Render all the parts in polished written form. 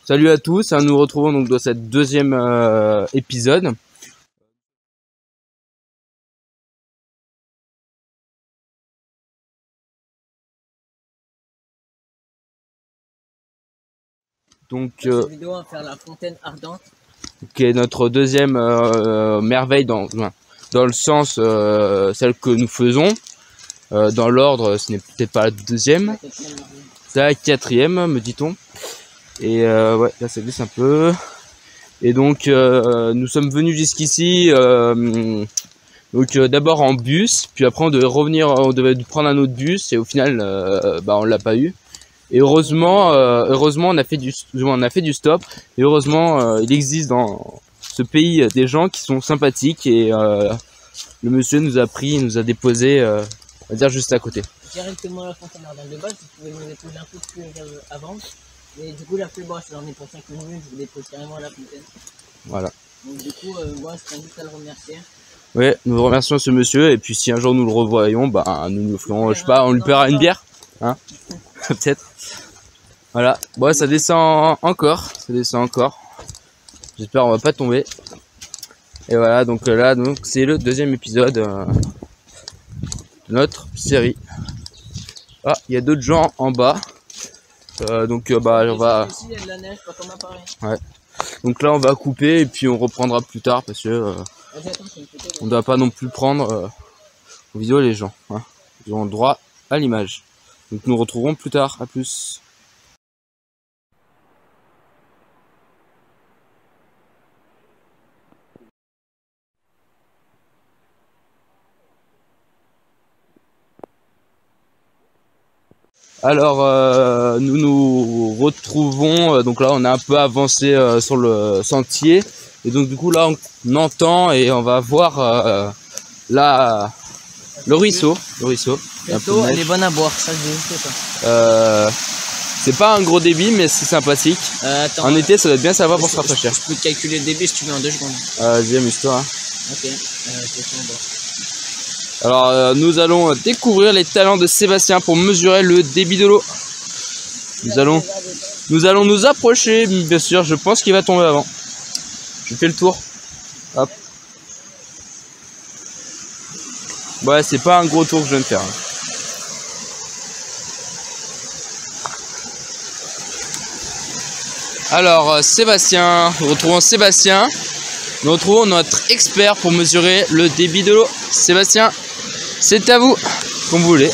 Salut à tous, nous nous retrouvons donc dans cette deuxième épisode. Donc, cette vidéo on va faire la fontaine ardente. Qui est notre deuxième merveille dans le sens celle que nous faisons. Dans l'ordre, ce n'est peut-être pas la deuxième, c'est la quatrième, me dit-on. Et ouais, là ça glisse un peu. Et donc nous sommes venus jusqu'ici d'abord en bus, puis après on devait prendre un autre bus et au final on l'a pas eu. Et heureusement on a fait du stop. Et heureusement il existe dans ce pays des gens qui sont sympathiques et le monsieur nous a pris, nous a déposé on va dire juste à côté. Directement à la fontaine ardente de base, vous pouvez nous déposer un peu plus avant. Mais du coup, la plus basse, j'en ai pour 5 minutes, je vous dépose carrément à la fontaine. Voilà. Donc du coup, moi, je tiens juste à le remercier. Ouais, nous remercions ce monsieur, et puis si un jour nous le revoyons, nous lui ferons, je sais pas, on lui paiera une bière, hein, peut-être. Voilà, bon, ça descend encore, J'espère on va pas tomber. Et voilà, donc là, c'est le deuxième épisode de notre série. Ah, il y a d'autres gens en bas. On va. Ici, il y a de la neige, pas comme à Paris. Ouais. Donc là, on va couper et puis on reprendra plus tard parce que on ne doit pas non plus prendre en vidéo les gens. Hein. Ils ont droit à l'image. Donc nous retrouverons plus tard. À plus. Alors nous nous retrouvons, donc là on a un peu avancé sur le sentier et donc du coup là on entend et on va voir le ruisseau. L'eau elle est bonne à boire, ça je dis ça. C'est pas un gros débit mais c'est sympathique. En été ça doit être bien sympa pour se rafraîchir. Je peux te calculer le débit si tu veux en 2 secondes. Vas-y, amuse-toi. Hein. Ok, question en bas. Alors nous allons découvrir les talents de Sébastien pour mesurer le débit de l'eau. Nous allons nous approcher, bien sûr, je pense qu'il va tomber avant. Je fais le tour. Hop. Ouais, c'est pas un gros tour que je viens de faire. Alors Sébastien, nous retrouvons Sébastien. Nous retrouvons notre expert pour mesurer le débit de l'eau. Sébastien, c'est à vous, comme vous voulez.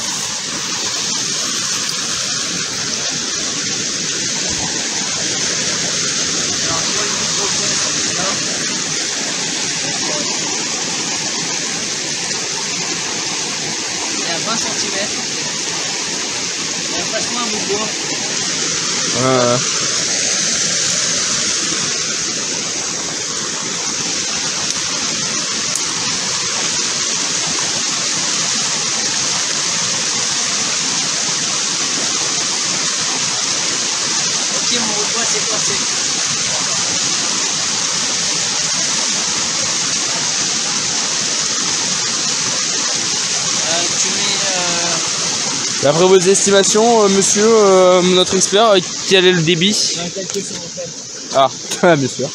Il est à 20 cm. Il y a presque un bout de bois. Ok, mon bois c'est passé. Tu mets D'après vos estimations, monsieur, notre expert, quel est le débit? un calcul sur mon tel. Ah, bien sûr.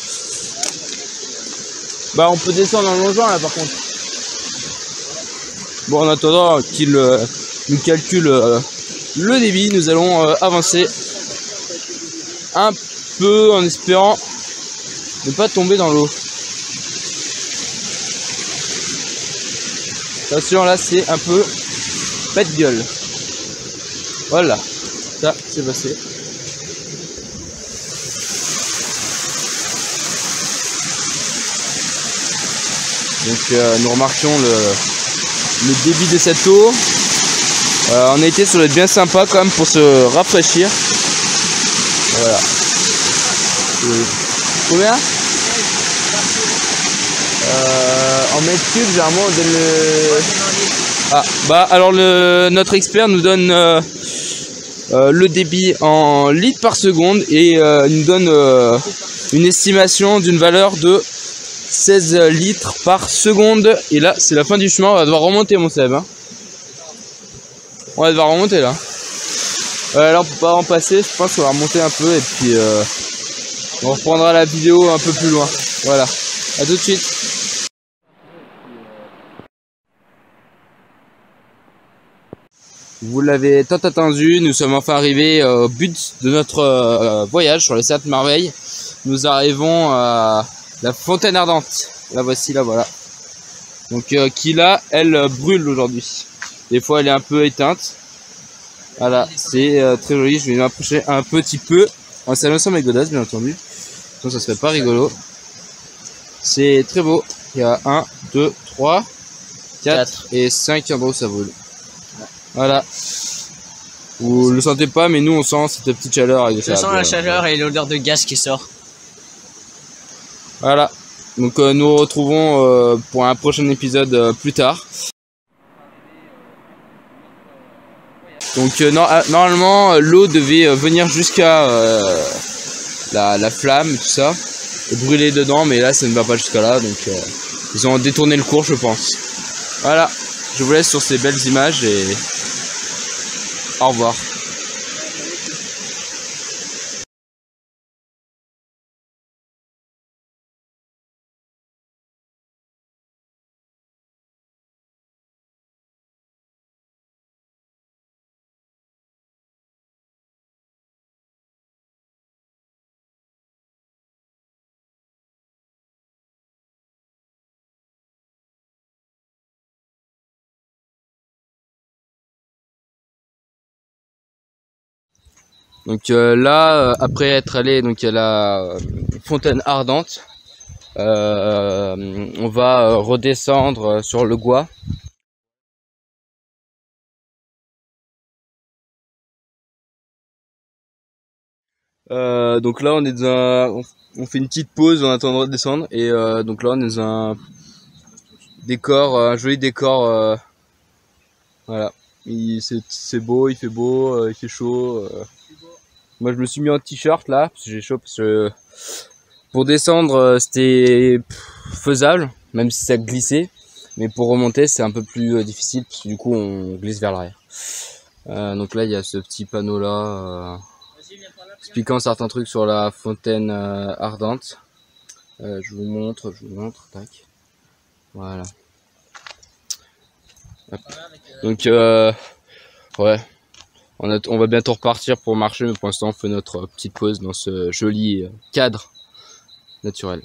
On peut descendre en longeant là par contre. Bon, en attendant qu'il nous calcule le débit, nous allons avancer un peu en espérant ne pas tomber dans l'eau. Attention, là c'est un peu pas de gueule. Voilà, ça c'est passé. Donc nous remarquons le débit de cette eau. En été ça doit être bien sympa quand même pour se rafraîchir. Voilà. Combien en mètres cubes, généralement on donne le... alors notre expert nous donne le débit en litres par seconde et il nous donne une estimation d'une valeur de 16 litres par seconde. Et là c'est la fin du chemin, on va devoir remonter mon Seb. Hein. On va devoir remonter là. Là on peut pas en passer, je pense qu'on va remonter un peu et puis On reprendra la vidéo un peu plus loin. Voilà, à tout de suite. Vous l'avez tant attendu, nous sommes enfin arrivés au but de notre voyage sur les 7 merveilles. Nous arrivons à la fontaine ardente. La voici, là voilà. Donc qui là, elle brûle aujourd'hui. Des fois elle est un peu éteinte. Voilà, c'est très joli. Je vais m'approcher un petit peu. En s'annonçant mes godasses, bien entendu. Sinon ça serait pas rigolo. C'est très beau. Il y a 1, 2, 3, 4 et 5 endroits où ça brûle. Voilà. Vous le sentez pas, mais nous on sent cette petite chaleur. Je sens la chaleur et l'odeur de gaz qui sort. Voilà. Donc nous retrouvons pour un prochain épisode plus tard. Donc normalement l'eau devait venir jusqu'à la flamme et tout ça et brûler dedans, mais là ça ne va pas jusqu'à là, donc ils ont détourné le cours je pense. Voilà, je vous laisse sur ces belles images et au revoir. Donc là, après être allé donc à la fontaine ardente, on va redescendre sur le Gois. Donc là on est dans on fait une petite pause en attendant de descendre et donc là on est dans un décor, un joli décor. Voilà, c'est beau, il fait beau, il fait chaud. Moi je me suis mis en t-shirt là parce que j'ai chaud, parce que pour descendre c'était faisable même si ça glissait, mais pour remonter c'est un peu plus difficile parce que du coup on glisse vers l'arrière. Donc là il y a ce petit panneau là expliquant certains trucs sur la fontaine ardente. Je vous montre, tac. Voilà. Hop. Donc ouais, on va bientôt repartir pour marcher, mais pour l'instant on fait notre petite pause dans ce joli cadre naturel.